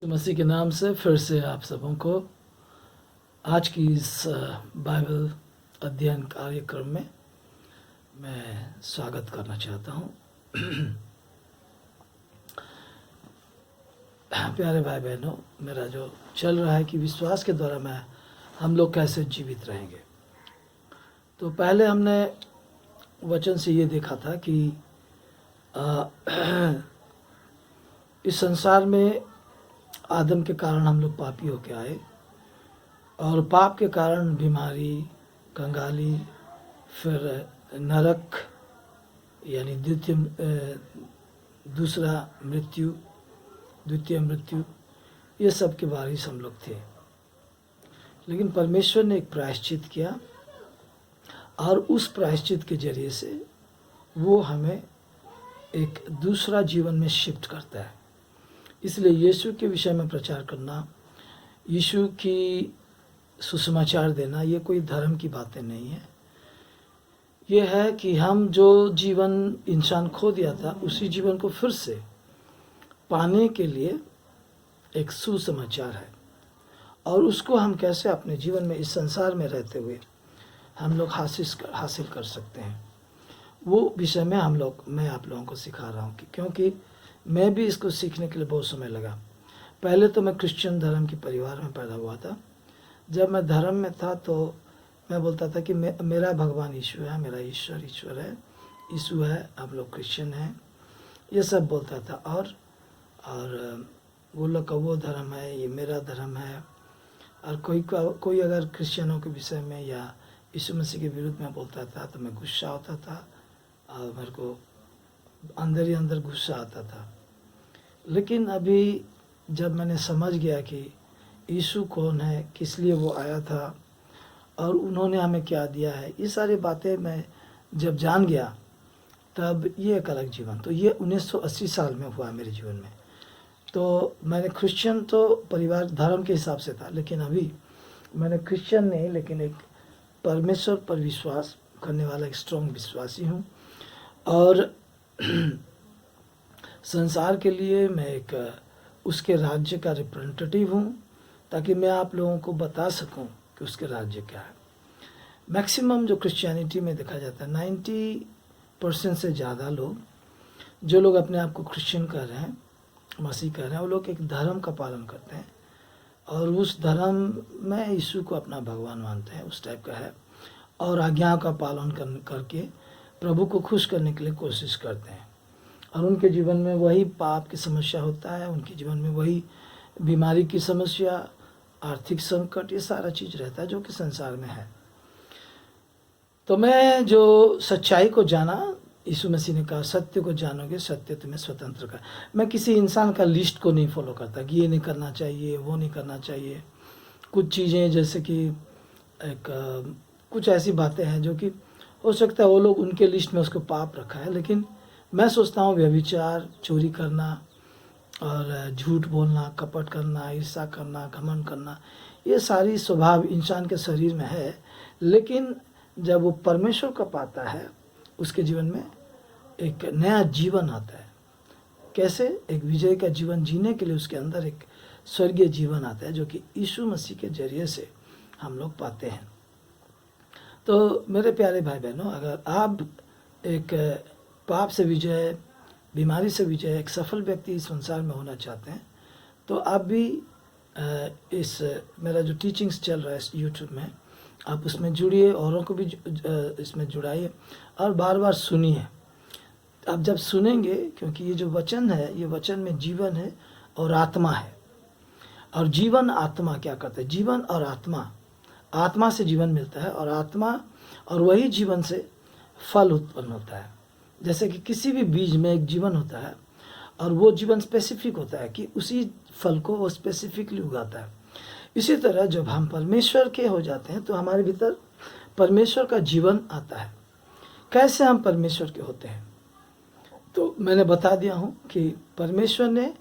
मसीह के नाम से फिर से आप सबों को आज की इस बाइबल अध्ययन कार्यक्रम में मैं स्वागत करना चाहता हूँ। प्यारे भाई बहनों, मेरा जो चल रहा है कि विश्वास के द्वारा हम लोग कैसे जीवित रहेंगे। तो पहले हमने वचन से ये देखा था कि इस संसार में आदम के कारण हम लोग पापी होके आए और पाप के कारण बीमारी, कंगाली, फिर नरक यानी द्वितीय मृत्यु, ये सब के वारिस हम लोग थे। लेकिन परमेश्वर ने एक प्रायश्चित किया और उस प्रायश्चित के जरिए से वो हमें एक दूसरा जीवन में शिफ्ट करता है। इसलिए यीशु के विषय में प्रचार करना, यीशु की सुसमाचार देना, ये कोई धर्म की बातें नहीं है। ये है कि हम जो जीवन इंसान खो दिया था उसी जीवन को फिर से पाने के लिए एक सुसमाचार है, और उसको हम कैसे अपने जीवन में इस संसार में रहते हुए हम लोग हासिल कर सकते हैं, वो विषय में मैं आप लोगों को सिखा रहा हूँ। क्योंकि मैं भी इसको सीखने के लिए बहुत समय लगा। पहले तो मैं क्रिश्चियन धर्म के परिवार में पैदा हुआ था। जब मैं धर्म में था तो मैं बोलता था कि मेरा भगवान यीशु है, मेरा ईश्वर है, यीशु है, आप लोग क्रिश्चियन हैं, ये सब बोलता था। और वो लोग का वो धर्म है, ये मेरा धर्म है। और कोई अगर क्रिश्चियनों के विषय में या यीशु मसीह के विरुद्ध में बोलता था तो मैं गुस्सा होता था और मेरे को अंदर ही अंदर गुस्सा आता था। लेकिन अभी जब मैंने समझ गया कि यीशु कौन है, किस लिए वो आया था और उन्होंने हमें क्या दिया है, ये सारी बातें मैं जब जान गया तब ये एक अलग जीवन। तो ये 1980 साल में हुआ मेरे जीवन में। तो मैंने क्रिश्चियन तो परिवार धर्म के हिसाब से था, लेकिन अभी मैंने क्रिश्चियन नहीं, लेकिन एक परमेश्वर पर विश्वास करने वाला एक स्ट्रॉन्ग विश्वासी हूँ। और संसार के लिए मैं एक उसके राज्य का रिप्रेजेंटेटिव हूँ, ताकि मैं आप लोगों को बता सकूं कि उसके राज्य क्या है। मैक्सिमम जो क्रिश्चियनिटी में देखा जाता है, 90% से ज़्यादा लोग जो लोग अपने आप को क्रिश्चियन कह रहे हैं, मसीह कह रहे हैं, वो लोग एक धर्म का पालन करते हैं और उस धर्म में यीशु को अपना भगवान मानते हैं, उस टाइप का है। और आज्ञाओं का पालन करके प्रभु को खुश करने के लिए कोशिश करते हैं। और उनके जीवन में वही पाप की समस्या होता है, उनके जीवन में वही बीमारी की समस्या, आर्थिक संकट, ये सारा चीज़ रहता है जो कि संसार में है। तो मैं जो सच्चाई को जाना, यीशु मसीह ने कहा सत्य को जानोगे, सत्य तुम्हें स्वतंत्र कर। मैं किसी इंसान का लिस्ट को नहीं फॉलो करता कि ये नहीं करना चाहिए, वो नहीं करना चाहिए। कुछ चीज़ें जैसे कि कुछ ऐसी बातें हैं जो कि हो सकता है वो लोग उनके लिस्ट में उसको पाप रखा है, लेकिन मैं सोचता हूँ व्यभिचार, चोरी करना और झूठ बोलना, कपट करना, ईर्ष्या करना, घमंड करना, ये सारी स्वभाव इंसान के शरीर में है। लेकिन जब वो परमेश्वर का पाता है, उसके जीवन में एक नया जीवन आता है। कैसे? एक विजय का जीवन जीने के लिए उसके अंदर एक स्वर्गीय जीवन आता है, जो कि यीशु मसीह के जरिए से हम लोग पाते हैं। तो मेरे प्यारे भाई बहनों, अगर आप एक पाप से विजय, बीमारी से विजय, एक सफल व्यक्ति इस संसार में होना चाहते हैं, तो आप भी इस मेरा जो टीचिंग्स चल रहा है यूट्यूब में, आप उसमें जुड़िए, औरों को भी इसमें जुड़ाइए और बार बार सुनिए। आप जब सुनेंगे, क्योंकि ये जो वचन है, ये वचन में जीवन है और आत्मा है। और जीवन आत्मा क्या करता है? जीवन और आत्मा से जीवन मिलता है, और आत्मा और वही जीवन से फल उत्पन्न होता है। जैसे कि किसी भी बीज में एक जीवन होता है और वो जीवन स्पेसिफिक होता है कि उसी फल को वो स्पेसिफिकली उगाता है। इसी तरह जब हम परमेश्वर के हो जाते हैं तो हमारे भीतर परमेश्वर का जीवन आता है। कैसे हम परमेश्वर के होते हैं? तो मैंने बता दिया हूँ कि परमेश्वर ने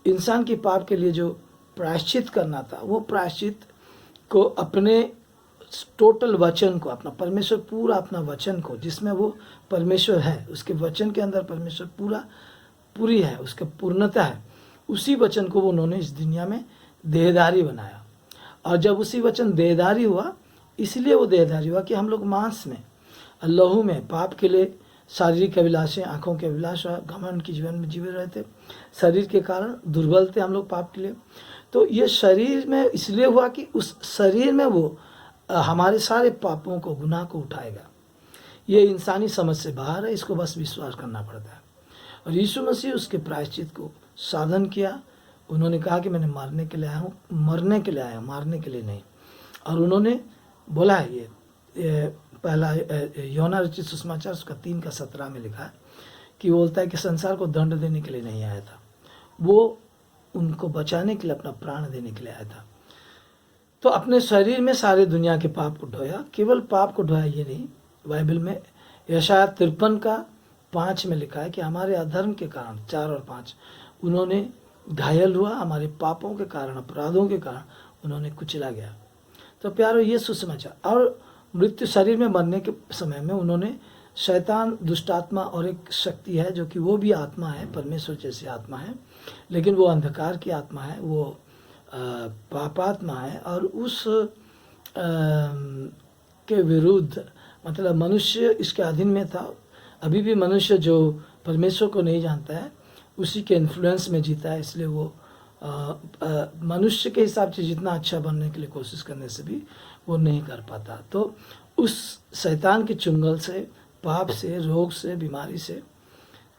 इंसान के पाप के लिए जो प्रायश्चित करना था, वो प्रायश्चित को अपने टोटल वचन को, अपना परमेश्वर पूरा अपना वचन को, जिसमें वो परमेश्वर है, उसके वचन के अंदर परमेश्वर पूरी है, उसका पूर्णता है, उसी वचन को उन्होंने इस दुनिया में देहधारी बनाया। और जब उसी वचन देहधारी हुआ, इसलिए वो देहधारी हुआ कि हम लोग मांस में, लहू में पाप के लिए शारीरिक अभिलाषें, आँखों के अभिलाषा, घमंड की जीवन में जीवे रहे थे। शरीर के कारण दुर्बल थे हम लोग पाप के लिए। तो ये शरीर में इसलिए हुआ कि उस शरीर में वो हमारे सारे पापों को, गुनाह को उठाएगा। ये इंसानी समझ से बाहर है, इसको बस विश्वास करना पड़ता है। और यीशु मसीह उसके प्रायश्चित को साधन किया। उन्होंने कहा कि मैंने मरने के लिए आया हूँ, मरने के लिए आया हूँ, मारने के लिए नहीं। और उन्होंने बोला है, ये पहला यूहन्ना रचित सुसमाचार उसका 3:17 में लिखा है कि वो बोलता है कि संसार को दंड देने के लिए नहीं आया था, वो उनको बचाने के लिए अपना प्राण देने के लिए आया था। तो अपने शरीर में सारे दुनिया के पाप को ढोया। केवल पाप को ढोया ये नहीं, बाइबल में यशायाह 53:5 में लिखा है कि हमारे अधर्म के कारण, 4 और 5, उन्होंने घायल हुआ, हमारे पापों के कारण, अपराधों के कारण उन्होंने कुचला गया। तो प्यारो, ये सुसमाचार। और मृत्यु, शरीर में मरने के समय में उन्होंने शैतान, दुष्टात्मा और एक शक्ति है जो कि वो भी आत्मा है, परमेश्वर जैसी आत्मा है, लेकिन वो अंधकार की आत्मा है, वो पापात्मा है। और उस के विरुद्ध, मतलब मनुष्य इसके अधीन में था। अभी भी मनुष्य जो परमेश्वर को नहीं जानता है, उसी के इन्फ्लुएंस में जीता है। इसलिए वो मनुष्य के हिसाब से जितना अच्छा बनने के लिए कोशिश करने से भी वो नहीं कर पाता। तो उस शैतान के चुंगल से, पाप से, रोग से, बीमारी से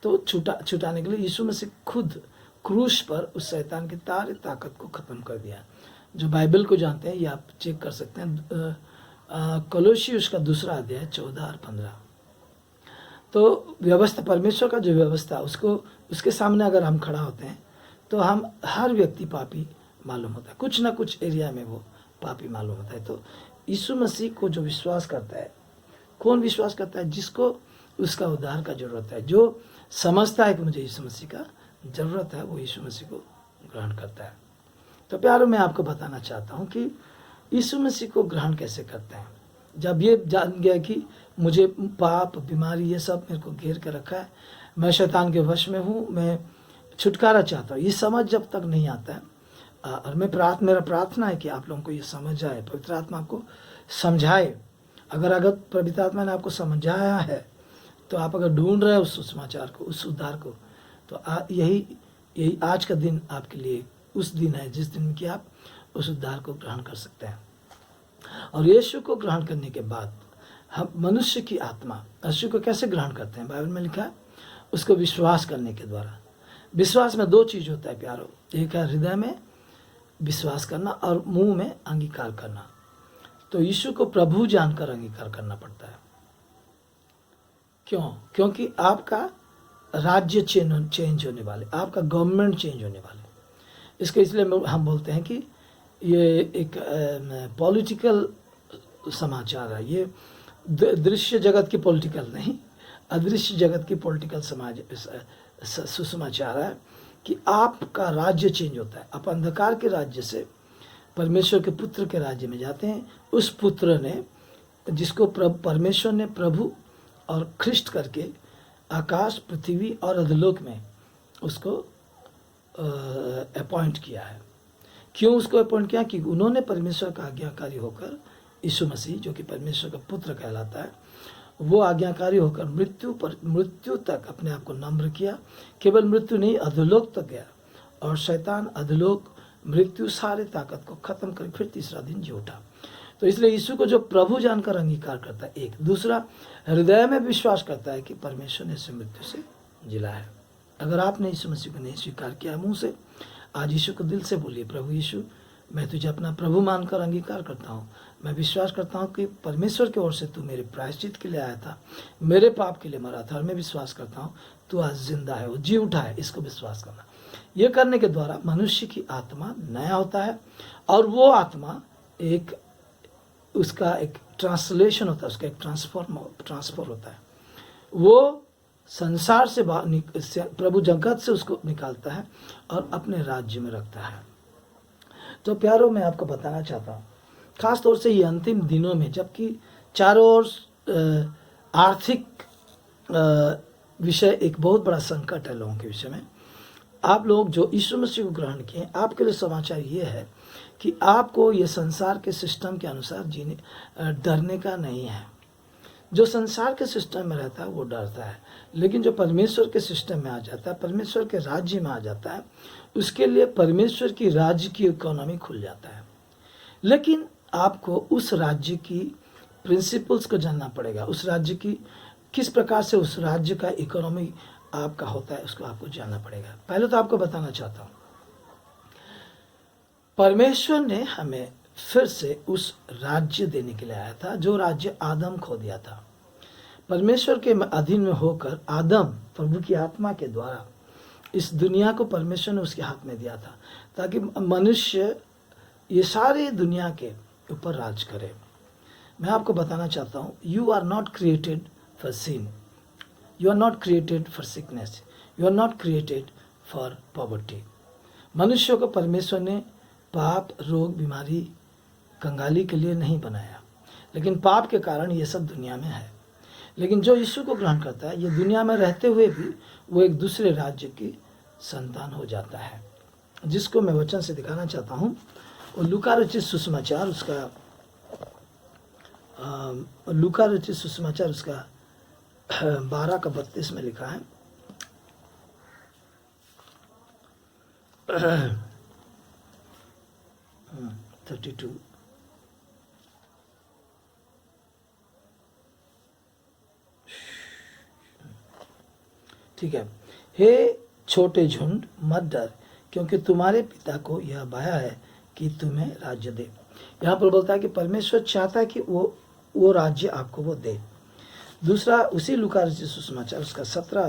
तो छुटाने के लिए यीशु मसीह खुद क्रूस पर उस शैतान की सारी ताकत को ख़त्म कर दिया। जो बाइबल को जानते हैं, ये आप चेक कर सकते हैं, कोलोसी उसका 2 अध्याय 14 और 15। तो व्यवस्था, परमेश्वर का जो व्यवस्था, उसको, उसके सामने अगर हम खड़ा होते हैं तो हम, हर व्यक्ति पापी मालूम होता है, कुछ ना कुछ एरिया में वो पापी मालूम होता है। तो यीशु मसीह को जो विश्वास करता है, कौन विश्वास करता है? जिसको उसका उद्धार का जरूरत है, जो समझता है कि मुझे यीशु मसीह का ज़रूरत है, वो यीशु मसीह को ग्रहण करता है। तो प्यारो, मैं आपको बताना चाहता हूँ कि यीशु मसीह को ग्रहण कैसे करते हैं। जब ये जान गया कि मुझे पाप, बीमारी, ये सब मेरे को घेर के रखा है, मैं शैतान के वश में हूँ, मैं छुटकारा चाहता हूँ, ये समझ जब तक नहीं आता है, और मेरा प्रार्थना है कि आप लोगों को ये समझ आए, पवित्र आत्मा आपको समझाए। अगर पवित्र आत्मा ने आपको समझाया है, तो आप अगर ढूंढ रहे हैं उस सुसमाचार को, उस उद्धार को, तो यही आज का दिन आपके लिए उस दिन है जिस दिन कि आप उस उद्धार को ग्रहण कर सकते हैं। और यीशु को ग्रहण करने के बाद हम मनुष्य की आत्मा यीशु को कैसे ग्रहण करते हैं? बाइबल में लिखा है, उसको विश्वास करने के द्वारा। विश्वास में 2 चीज़ होता है प्यारो, एक है हृदय में विश्वास करना और मुंह में अंगीकार करना। तो यीशु को प्रभु जानकर अंगीकार करना पड़ता है। क्यों? क्योंकि आपका राज्य चेंज होने वाले, आपका गवर्नमेंट चेंज होने वाले। इसके इसलिए हम बोलते हैं कि ये एक पॉलिटिकल समाचार है। ये दृश्य जगत की पॉलिटिकल नहीं, अदृश्य जगत की पॉलिटिकल सुसमाचार है कि आपका राज्य चेंज होता है। आप अंधकार के राज्य से परमेश्वर के पुत्र के राज्य में जाते हैं। उस पुत्र ने, जिसको परमेश्वर ने प्रभु और ख्रिस्ट करके आकाश, पृथ्वी और अधोलोक में उसको अपॉइंट किया है। क्यों उसको अपॉइंट किया? कि उन्होंने परमेश्वर का आज्ञाकारी होकर, यीशु मसीह जो कि परमेश्वर का पुत्र कहलाता है, वो आज्ञाकारी होकर मृत्यु तक अपने आप को नम्र किया। केवल मृत्यु नहीं, अधोलोक तक गया। और शैतान, अधोलोक, मृत्यु, सारे ताकत को खत्म कर फिर तीसरा दिन जी उठा। तो इसलिए यीशु को जो प्रभु जानकर अंगीकार करता है, एक। दूसरा, हृदय में विश्वास करता है कि परमेश्वर ने इसे मृत्यु से जिला है। अगर आपने यीशु मसीह को नहीं स्वीकार किया मुंह से, आज यीशु को दिल से बोलिए, प्रभु यीशु, मैं तुझे अपना प्रभु मानकर अंगीकार करता हूँ। मैं विश्वास करता हूँ कि परमेश्वर की ओर से तू मेरे प्रायश्चित के लिए आया था, मेरे पाप के लिए मरा था, और मैं विश्वास करता हूँ तू आज जिंदा है, वो जी उठा है। इसको विश्वास करना, ये करने के द्वारा मनुष्य की आत्मा नया होता है। और वो आत्मा उसका एक ट्रांसलेशन होता है, उसका एक ट्रांसफर होता है। वो संसार से प्रभु जगत से उसको निकालता है और अपने राज्य में रखता है। तो प्यारो, मैं आपको बताना चाहता हूँ, खास तौर से ये अंतिम दिनों में, जबकि चारों ओर आर्थिक विषय एक बहुत बड़ा संकट है लोगों के विषय में, आप लोग जो यीशु मसीह को ग्रहण किए, आपके लिए समाचार ये है कि आपको ये संसार के सिस्टम के अनुसार डरने का नहीं है। जो संसार के सिस्टम में रहता है वो डरता है, लेकिन जो परमेश्वर के सिस्टम में आ जाता है, परमेश्वर के राज्य में आ जाता है, उसके लिए परमेश्वर की राज्य की इकोनॉमी खुल जाता है। लेकिन आपको उस राज्य की प्रिंसिपल्स को जानना पड़ेगा, उस राज्य की किस प्रकार से उस राज्य का इकोनॉमी आपका होता है, उसको आपको जानना पड़ेगा। पहले तो आपको बताना चाहता हूँ, परमेश्वर ने हमें फिर से उस राज्य देने के लिए आया था जो राज्य आदम खो दिया था। परमेश्वर के अधीन में होकर आदम प्रभु की आत्मा के द्वारा इस दुनिया को परमेश्वर ने उसके हाथ में दिया था, ताकि मनुष्य ये सारे दुनिया के ऊपर राज करे। मैं आपको बताना चाहता हूँ, you are not created for sin, you are not created for sickness, you are not created for poverty. मनुष्य को परमेश्वर ने पाप, रोग, बीमारी, कंगाली के लिए नहीं बनाया, लेकिन पाप के कारण ये सब दुनिया में है। लेकिन जो यीशु को ग्रहण करता है, ये दुनिया में रहते हुए भी वो एक दूसरे राज्य की संतान हो जाता है, जिसको मैं वचन से दिखाना चाहता हूँ। और लूका रचित सुसमाचार उसका 12:32 में लिखा है। हाँ, 32। ठीक है। हे छोटे झुंड, मत डर, क्योंकि तुम्हारे पिता को यह भाया है कि तुम्हें राज्य दे। यहाँ पर बोलता है कि परमेश्वर चाहता है कि वो राज्य आपको वो दे। दूसरा, उसी लूका रचित सुसमाचार उसका 17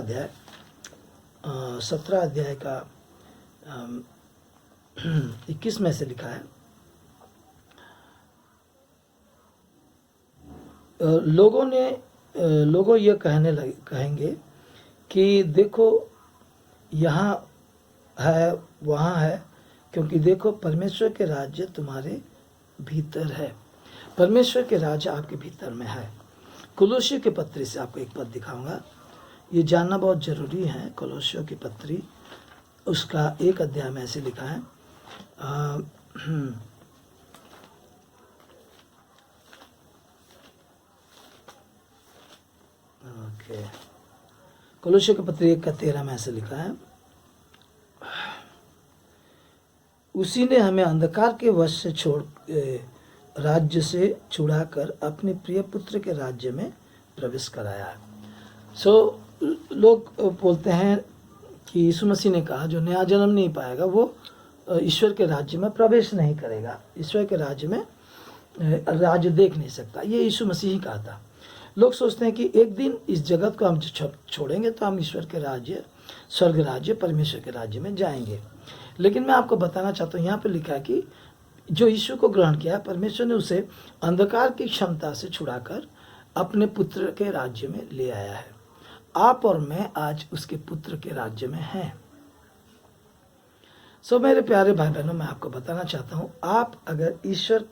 अध्याय का 21 में से लिखा है। लोगों ये कहेंगे कि देखो यहाँ है, वहाँ है, क्योंकि देखो परमेश्वर के राज्य तुम्हारे भीतर है। परमेश्वर के राज्य आपके भीतर में है। कोलोसियों की पत्री से आपको एक पद दिखाऊंगा, ये जानना बहुत जरूरी है। कोलोसियों की पत्री उसका 1 अध्याय में ऐसे लिखा है। ओके, कोलोसियों की पत्री 1:13 में ऐसे लिखा है, उसी ने हमें अंधकार के वश से राज्य से छुड़ाकर अपने प्रिय पुत्र के राज्य में प्रवेश कराया है। लोग बोलते हैं कि यीशु मसीह ने कहा जो नया जन्म नहीं पाएगा वो ईश्वर के राज्य में प्रवेश नहीं करेगा, ईश्वर के राज्य में राज्य देख नहीं सकता। ये यीशु मसीह ही कहा था। लोग सोचते हैं कि एक दिन इस जगत को हम छोड़ेंगे तो हम ईश्वर के राज्य, स्वर्ग राज्य, परमेश्वर के राज्य में जाएंगे। लेकिन मैं आपको बताना चाहता हूँ, यहाँ पर लिखा है कि जो यीशु को ग्रहण किया, परमेश्वर ने उसे अंधकार की क्षमता से छुड़ाकर अपने पुत्र के राज्य में ले आया है। आप और मैं आज उसके पुत्र के राज्य में हैं। मेरे प्यारे भाई बहनों, मैं आपको बताना चाहता हूँ, आप अगर ईश्वर,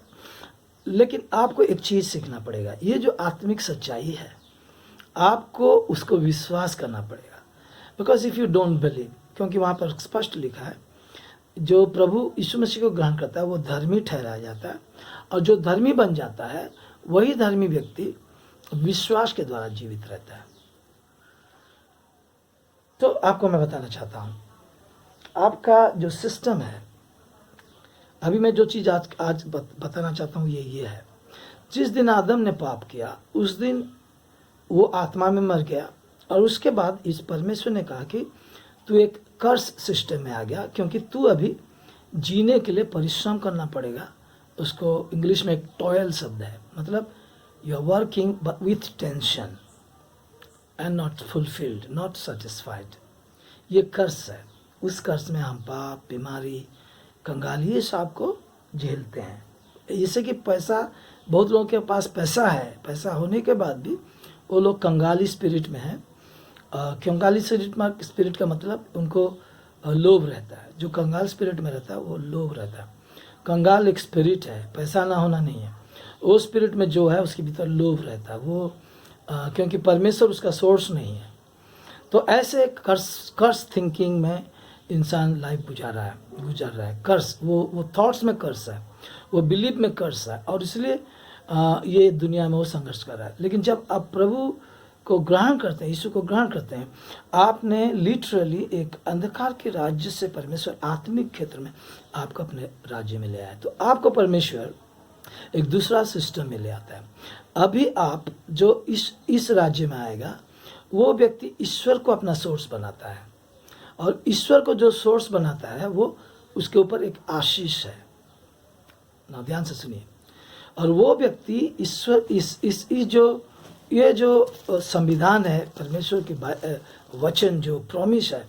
लेकिन आपको एक चीज सीखना पड़ेगा। ये जो आत्मिक सच्चाई है, आपको उसको विश्वास करना पड़ेगा। Because if you don't believe, क्योंकि वहां पर स्पष्ट लिखा है जो प्रभु यीशु मसीह को ग्रहण करता है वो धर्मी ठहराया जाता है, और जो धर्मी बन जाता है वही धर्मी व्यक्ति विश्वास के द्वारा जीवित रहता है। तो आपको मैं बताना चाहता हूं, आपका जो सिस्टम है, अभी मैं जो चीज आज बताना चाहता हूं ये है, जिस दिन आदम ने पाप किया उस दिन वो आत्मा में मर गया, और उसके बाद इस परमेश्वर ने कहा कि तू एक कर्स सिस्टम में आ गया, क्योंकि तू अभी जीने के लिए परिश्रम करना पड़ेगा। उसको इंग्लिश में एक टॉयल शब्द है, मतलब you are working with tension and not fulfilled, not satisfied. ये कर्स है। उस कर्स में हम पाप, बीमारी, कंगाली, ये सब को झेलते हैं। जैसे कि पैसा, बहुत लोगों के पास पैसा है, पैसा होने के बाद भी वो लोग कंगाली स्पिरिट में है। कंगाली स्पिरिट का मतलब उनको लोभ रहता है। जो कंगाल स्पिरिट में रहता है वो लोभ रहता है। कंगाल एक स्पिरिट है, पैसा ना होना नहीं है। वो स्पिरिट में जो है उसके भीतर लोभ रहता है, वो क्योंकि परमेश्वर उसका सोर्स नहीं है। तो ऐसे कर्स थिंकिंग में इंसान लाइफ गुजार रहा है। कर्स, वो थॉट्स में कर्स है, वो बिलीफ में कर्स है, और इसलिए ये दुनिया में वो संघर्ष कर रहा है। लेकिन जब आप प्रभु को ग्रहण करते हैं, यीशु को ग्रहण करते हैं, आपने लिटरली एक अंधकार के राज्य से परमेश्वर आत्मिक क्षेत्र में आपको अपने राज्य में ले आया। तो आपको परमेश्वर एक दूसरा सिस्टम में ले आता है। अभी आप जो इस राज्य में आएगा, वो व्यक्ति ईश्वर को अपना सोर्स बनाता है, और ईश्वर को जो सोर्स बनाता है वो उसके ऊपर एक आशीष है ना। ध्यान से सुनिए। और वो व्यक्ति ईश्वर ये जो संविधान है, परमेश्वर की वचन जो प्रॉमिस है,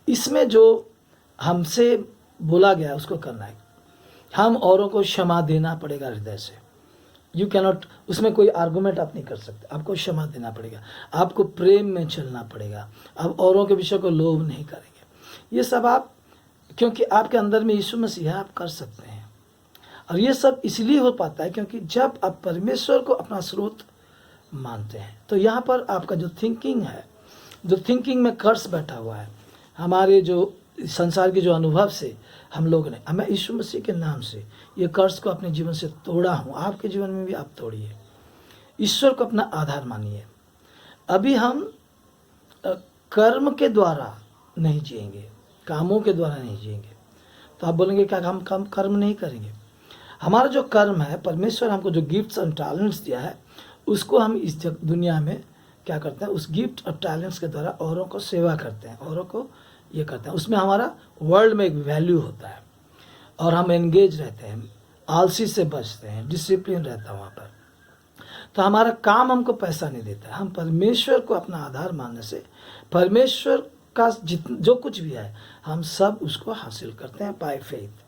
इसमें जो हमसे बोला गया उसको करना है। हम औरों को क्षमा देना पड़ेगा हृदय से। यू कैनॉट, उसमें कोई आर्गूमेंट आप नहीं कर सकते। आपको क्षमा देना पड़ेगा, आपको प्रेम में चलना पड़ेगा, आप औरों के विषय को लोभ नहीं करेंगे। ये सब आप, क्योंकि आपके अंदर में यीशु मसीह है, आप कर सकते हैं। और ये सब इसलिए हो पाता है क्योंकि जब आप परमेश्वर को अपना स्रोत मानते हैं। तो यहाँ पर आपका जो थिंकिंग है, जो थिंकिंग में कर्स बैठा हुआ है, हमारे जो संसार के जो अनुभव से हम लोग ने, मैं यीशु मसीह के नाम से ये कर्स को अपने जीवन से तोड़ा हूँ। आपके जीवन में भी आप तोड़िए, ईश्वर को अपना आधार मानिए। अभी हम कर्म के द्वारा नहीं जिएंगे, कामों के द्वारा नहीं जिएंगे। तो आप बोलेंगे क्या हम कर्म नहीं करेंगे? हमारा जो कर्म है, परमेश्वर हमको जो गिफ्ट्स एंड टैलेंट्स दिया है, उसको हम इस दुनिया में क्या करते हैं, उस गिफ्ट और टैलेंट्स के द्वारा औरों को सेवा करते हैं, औरों को ये करते हैं। उसमें हमारा वर्ल्ड में एक वैल्यू होता है, और हम एंगेज रहते हैं, आलसी से बचते हैं, डिसिप्लिन रहता है वहाँ पर। तो हमारा काम हमको पैसा नहीं देता है। हम परमेश्वर को अपना आधार मानने से परमेश्वर का जो कुछ भी है, हम सब उसको हासिल करते हैं बाय फेथ।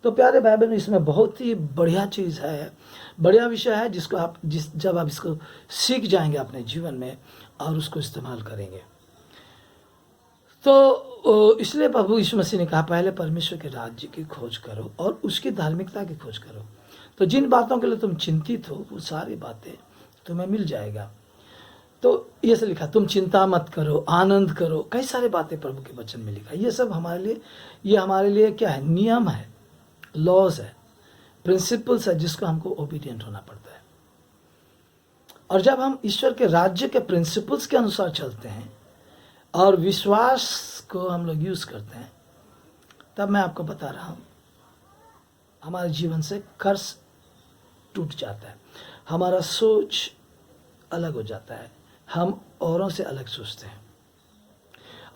तो प्यारे भाई बहन, इसमें बहुत ही बढ़िया चीज़ है, बढ़िया विषय है, जिसको आप जब आप इसको सीख जाएंगे अपने जीवन में और उसको इस्तेमाल करेंगे, तो इसलिए प्रभु यीशु मसीह ने कहा, पहले परमेश्वर के राज्य की खोज करो और उसकी धार्मिकता की खोज करो, तो जिन बातों के लिए तुम चिंतित हो वो सारी बातें तुम्हें मिल जाएगा। तो ये से लिखा, तुम चिंता मत करो, आनंद करो, कई सारी बातें प्रभु के वचन में लिखा। ये सब हमारे लिए क्या है? नियम है, लॉज है, प्रिंसिपल्स है, जिसको हमको ओबीडियंट होना पड़ता है। और जब हम ईश्वर के राज्य के प्रिंसिपल्स के अनुसार चलते हैं और विश्वास को हम लोग यूज करते हैं, तब मैं आपको बता रहा हूं, हमारे जीवन से कर्स टूट जाता है, हमारा सोच अलग हो जाता है, हम औरों से अलग सोचते हैं।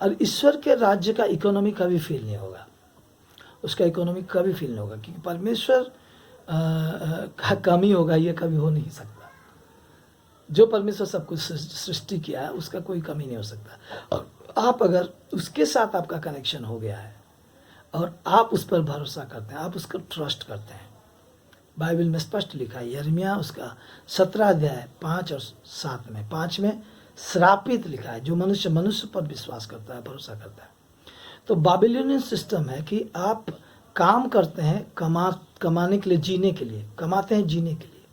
और ईश्वर के राज्य का इकोनॉमी कभी फील नहीं होगा, उसका इकोनॉमी कभी फील नहीं होगा, क्योंकि परमेश्वर का कमी होगा, ये कभी हो नहीं सकता। जो परमेश्वर सब कुछ सृष्टि किया है, उसका कोई कमी नहीं हो सकता। और आप अगर उसके साथ आपका कनेक्शन हो गया है और आप उस पर भरोसा करते हैं, आप उसको ट्रस्ट करते हैं, बाइबल में स्पष्ट लिखा है, यिर्मयाह उसका 17 अध्याय 5 और 7 में, 5 में श्रापित लिखा है जो मनुष्य पर विश्वास करता है, भरोसा करता है। तो बाबिलोनियन सिस्टम है कि आप काम करते हैं कमाने के लिए, जीने के लिए, कमाते हैं जीने के लिए।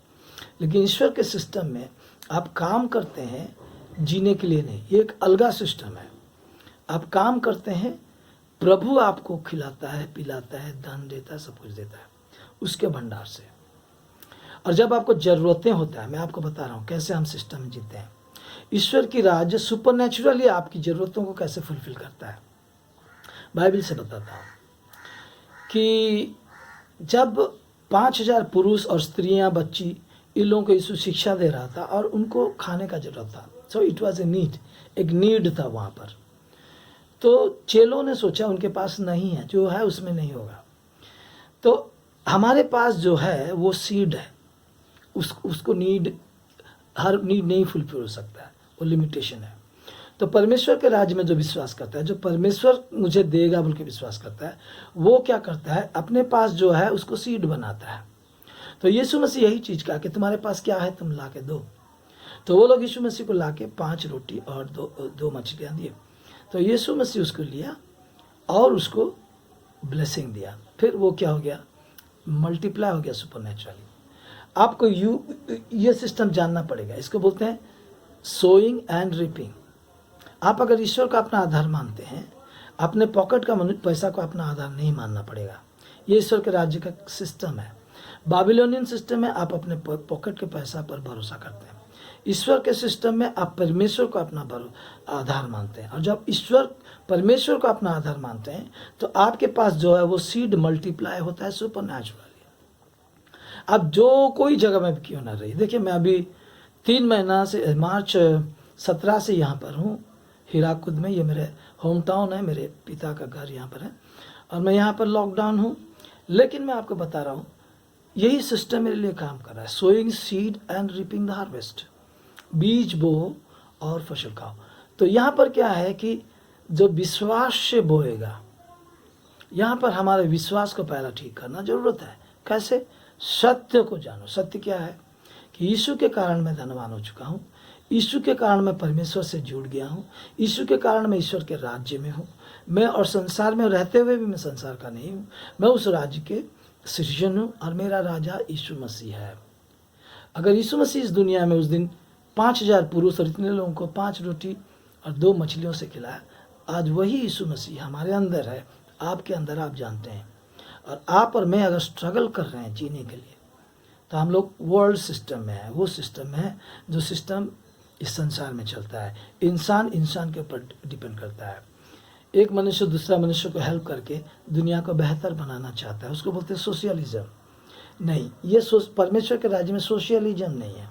लेकिन ईश्वर के सिस्टम में आप काम करते हैं जीने के लिए नहीं, ये एक अलगा सिस्टम है। आप काम करते हैं, प्रभु आपको खिलाता है, पिलाता है, धन देता है, सब कुछ देता है उसके भंडार से। और जब आपको ज़रूरतें होता है, मैं आपको बता रहा हूँ कैसे हम सिस्टम में जीते हैं। ईश्वर की राज्य सुपरनेचुरली आपकी ज़रूरतों को कैसे फुलफिल करता है, बाइबल से बताता हूँ कि जब 5000 पुरुष और स्त्रियां, बच्ची, इन लोगों को यीशु शिक्षा दे रहा था और उनको खाने का जरूरत था, so it was a need, एक नीड था वहाँ पर। तो चेलों ने सोचा उनके पास नहीं है, जो है उसमें नहीं होगा। तो हमारे पास जो है वो सीड है, उसको हर नीड नहीं फुलफिल हो सकता है, वो लिमिटेशन है। तो परमेश्वर के राज्य में जो विश्वास करता है, जो परमेश्वर मुझे देगा बोल के विश्वास करता है, वो क्या करता है, अपने पास जो है उसको सीड बनाता है। तो यीशु मसीह यही चीज़ कहा कि तुम्हारे पास क्या है तुम ला के दो। तो वो लोग यीशु मसीह को ला के 5 रोटी और दो मछलियाँ दिए। तो यीशु मसीह उसको लिया और उसको ब्लेसिंग दिया, फिर वो क्या हो गया, मल्टीप्लाई हो गया सुपरनेचुरली। आपको ये सिस्टम जानना पड़ेगा, इसको बोलते हैं सोइंग एंड रिपिंग। आप अगर ईश्वर का अपना आधार मानते हैं, अपने पॉकेट का पैसा को अपना आधार नहीं मानना पड़ेगा। ये ईश्वर के राज्य का सिस्टम है। बाबिलोनियन सिस्टम में आप अपने पॉकेट के पैसा पर भरोसा करते हैं। ईश्वर के सिस्टम में आप परमेश्वर को अपना आधार मानते हैं। और जब ईश्वर परमेश्वर को अपना आधार मानते हैं तो आपके पास जो है वो सीड मल्टीप्लाई होता है सुपरनैचुरली। अब जो कोई जगह में भी क्यों ना रही, देखिए मैं अभी 3 महीना से मार्च 17 से यहाँ पर हूँ हीराकुद में। ये मेरे होम टाउन है, मेरे पिता का घर यहाँ पर है और मैं यहाँ पर लॉकडाउन हूँ। लेकिन मैं आपको बता रहा हूँ यही सिस्टम मेरे लिए काम कर रहा है। Sowing seed and reaping the harvest, बीज बो और फसल खाओ। तो यहाँ पर क्या है कि जो विश्वास से बोएगा, यहाँ पर हमारे विश्वास को पहला ठीक करना जरूरत है। कैसे? सत्य को जानो। सत्य क्या है कि यीशु के कारण मैं धनवान हो चुका हूँ, यीशु के कारण मैं परमेश्वर से जुड़ गया हूँ, यीशु के कारण मैं ईश्वर के राज्य में हूँ। मैं और संसार में रहते हुए भी मैं संसार का नहीं हूँ, मैं उस राज्य के सृजन हूँ और मेरा राजा यीशु मसीह है। अगर यीशु मसीह इस दुनिया में उस दिन 5000 पुरुष और इतने लोगों को 5 रोटी और 2 मछलियों से खिलाया, आज वही यीशु मसीह हमारे अंदर है, आपके अंदर, आप जानते हैं। और आप और मैं अगर स्ट्रगल कर रहे हैं जीने के लिए, तो हम लोग वर्ल्ड सिस्टम में है, वो सिस्टम में है जो सिस्टम इस संसार में चलता है। इंसान इंसान के ऊपर डिपेंड करता है। एक मनुष्य दूसरा मनुष्य को हेल्प करके दुनिया को बेहतर बनाना चाहता है, उसको बोलते हैं सोशलिज्म। नहीं, ये परमेश्वर के राज्य में सोशलिज्म नहीं है।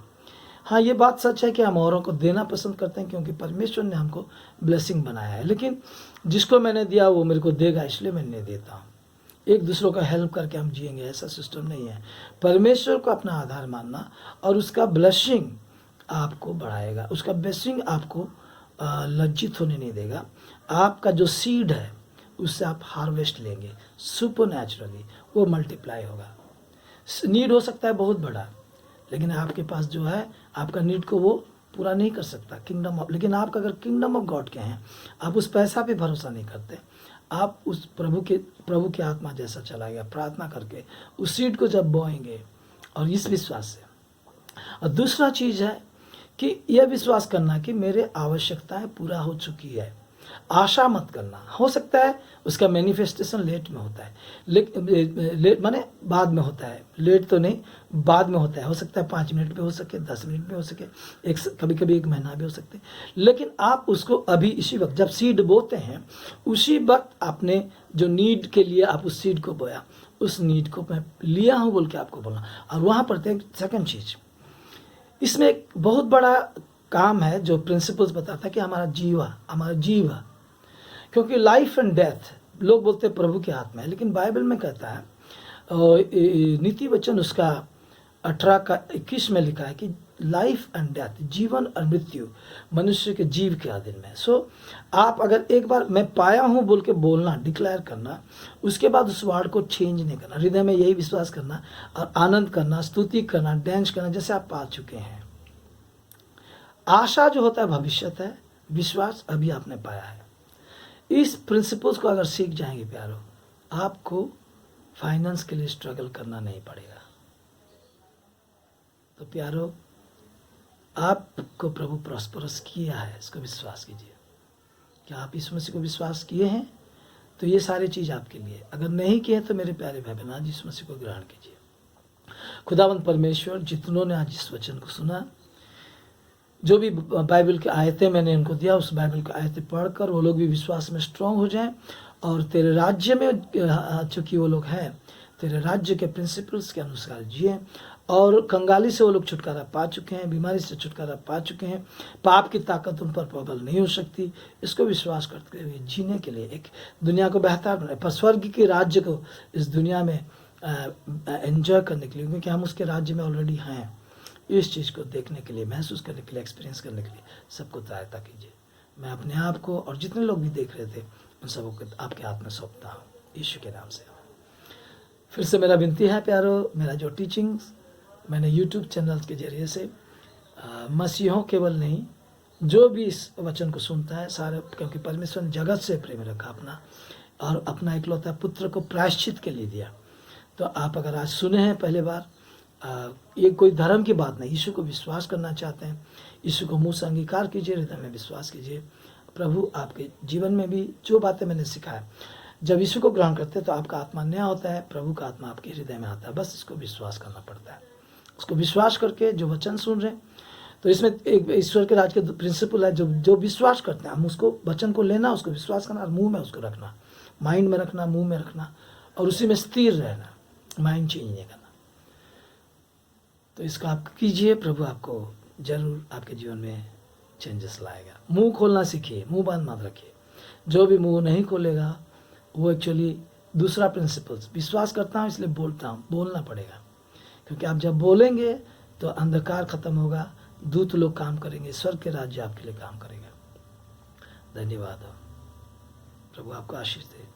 हाँ, ये बात सच है कि हम औरों को देना पसंद करते हैं क्योंकि परमेश्वर ने हमको ब्लेसिंग बनाया है, लेकिन जिसको मैंने दिया वो मेरे को देगा, इसलिए मैं नहीं देता हूँ। एक दूसरों का हेल्प करके हम जिएंगे, ऐसा सिस्टम नहीं है। परमेश्वर को अपना आधार मानना और उसका ब्लेसिंग आपको बढ़ाएगा, उसका ब्लेसिंग आपको लज्जित होने नहीं देगा। आपका जो सीड है उससे आप हार्वेस्ट लेंगे सुपरनैचुरली, वो मल्टीप्लाई होगा। नीड हो सकता है बहुत बड़ा, लेकिन आपके पास जो है आपका नीड को वो पूरा नहीं कर सकता किंगडम ऑफ। लेकिन आप अगर किंगडम ऑफ गॉड के हैं, आप उस पैसा पे भरोसा नहीं करते, आप उस प्रभु की आत्मा जैसा चलाएगा प्रार्थना करके उस सीड को जब बोएंगे और इस विश्वास से। और दूसरा चीज़ है कि यह विश्वास करना कि मेरे आवश्यकताएं पूरा हो चुकी है। आशा मत करना, हो सकता है उसका मैनिफेस्टेशन लेट में होता है, लेट माने बाद में होता है, लेट तो नहीं, बाद में होता है। हो सकता है 5 मिनट में हो सके, 10 मिनट में हो सके, कभी कभी 1 महीना भी हो सकते हैं। लेकिन आप उसको अभी इसी वक्त जब सीड बोते हैं, उसी वक्त आपने जो नीड के लिए आप उस सीड को बोया, उस नीड को मैं लिया हूँ बोल के आपको बोलना। और वहाँ पर सेकंड चीज, इसमें एक बहुत बड़ा काम है जो प्रिंसिपल्स बताता है कि हमारा जीव, क्योंकि लाइफ एंड डेथ लोग बोलते हैं प्रभु के हाथ में है, लेकिन बाइबल में कहता है, नीति वचन उसका 18:21 में लिखा है कि लाइफ एंड डेथ, जीवन और मृत्यु मनुष्य के जीव के अधीन में। सो आप अगर एक बार मैं पाया हूँ बोल के बोलना, डिक्लेयर करना, उसके बाद उस वर्ड को चेंज नहीं करना, हृदय में यही विश्वास करना और आनंद करना, स्तुति करना, डांस करना जैसे आप पा चुके हैं। आशा जो होता है भविष्य है, विश्वास अभी आपने पाया है। इस प्रिंसिपल्स को अगर सीख जाएंगे प्यारो, आपको फाइनेंस के लिए स्ट्रगल करना नहीं पड़ेगा। तो प्यारो, आपको प्रभु प्रॉस्परस किया है, इसको विश्वास कीजिए। क्या आप यीशु मसीह को विश्वास किए हैं? तो ये सारी चीज़ आपके लिए। अगर नहीं किए तो मेरे प्यारे भाई बहन, आज यीशु मसीह को ग्रहण कीजिए। खुदावंद परमेश्वर, जितनों ने आज इस वचन को सुना, जो भी बाइबल की आयतें मैंने उनको दिया, उस बाइबल की आयतें पढ़कर वो लोग भी विश्वास में स्ट्रांग हो जाएं और तेरे राज्य में चूँकि वो लोग हैं, तेरे राज्य के प्रिंसिपल्स के अनुसार जिए। और कंगाली से वो लोग छुटकारा पा चुके हैं, बीमारी से छुटकारा पा चुके हैं, पाप की ताकत उन पर प्रबल नहीं हो सकती। इसको विश्वास करते हुए जीने के लिए, एक दुनिया को बेहतर बनाए, पर स्वर्ग के राज्य को इस दुनिया में एंजॉय करने के लिए, क्योंकि हम उसके राज्य में ऑलरेडी हैं, इस चीज़ को देखने के लिए, महसूस करने के लिए, एक्सपीरियंस करने के लिए सबको सहायता कीजिए। मैं अपने आप को और जितने लोग भी देख रहे थे उन सबको आपके हाथ में सौंपता हूँ, यीशु के नाम से। फिर से मेरा विनती है प्यारो, मेरा जो टीचिंग्स मैंने यूट्यूब चैनल के जरिए से मसीहों केवल नहीं, जो भी इस वचन को सुनता है सारे, क्योंकि परमेश्वर ने जगत से प्रेम रखा अपना और अपना इकलौता पुत्र को प्रायश्चित के लिए दिया। तो आप अगर आज सुने हैं पहले बार, ये कोई धर्म की बात नहीं, यीशु को विश्वास करना चाहते हैं, यीशु को मुँह से अंगीकार कीजिए, हृदय में विश्वास कीजिए, प्रभु आपके जीवन में भी जो बातें मैंने सिखाया, जब यीशु को ग्रहण करते हैं तो आपका आत्मा नया होता है, प्रभु का आत्मा आपके हृदय में आता है। बस इसको विश्वास करना पड़ता है। उसको विश्वास करके जो वचन सुन रहे हैं, तो इसमें एक ईश्वर के राज के प्रिंसिपल है, जो विश्वास करते हैं हम उसको वचन को लेना, उसको विश्वास करना और मुंह में उसको रखना, माइंड में रखना, मुंह में रखना और उसी में स्थिर रहना, माइंड चेंज नहीं करना। तो इसको आप कीजिए, प्रभु आपको जरूर आपके जीवन में चेंजेस लाएगा। मुंह खोलना सीखिए, मुंह बंद मत रखिए। जो भी मुंह नहीं खोलेगा वो एक्चुअली दूसरा प्रिंसिपल, विश्वास करता हूँ इसलिए बोलता हूँ, बोलना पड़ेगा। क्योंकि आप जब बोलेंगे तो अंधकार खत्म होगा, दूत लोग काम करेंगे, स्वर्ग के राज्य आपके लिए काम करेगा। धन्यवाद। प्रभु आपको आशीष दे।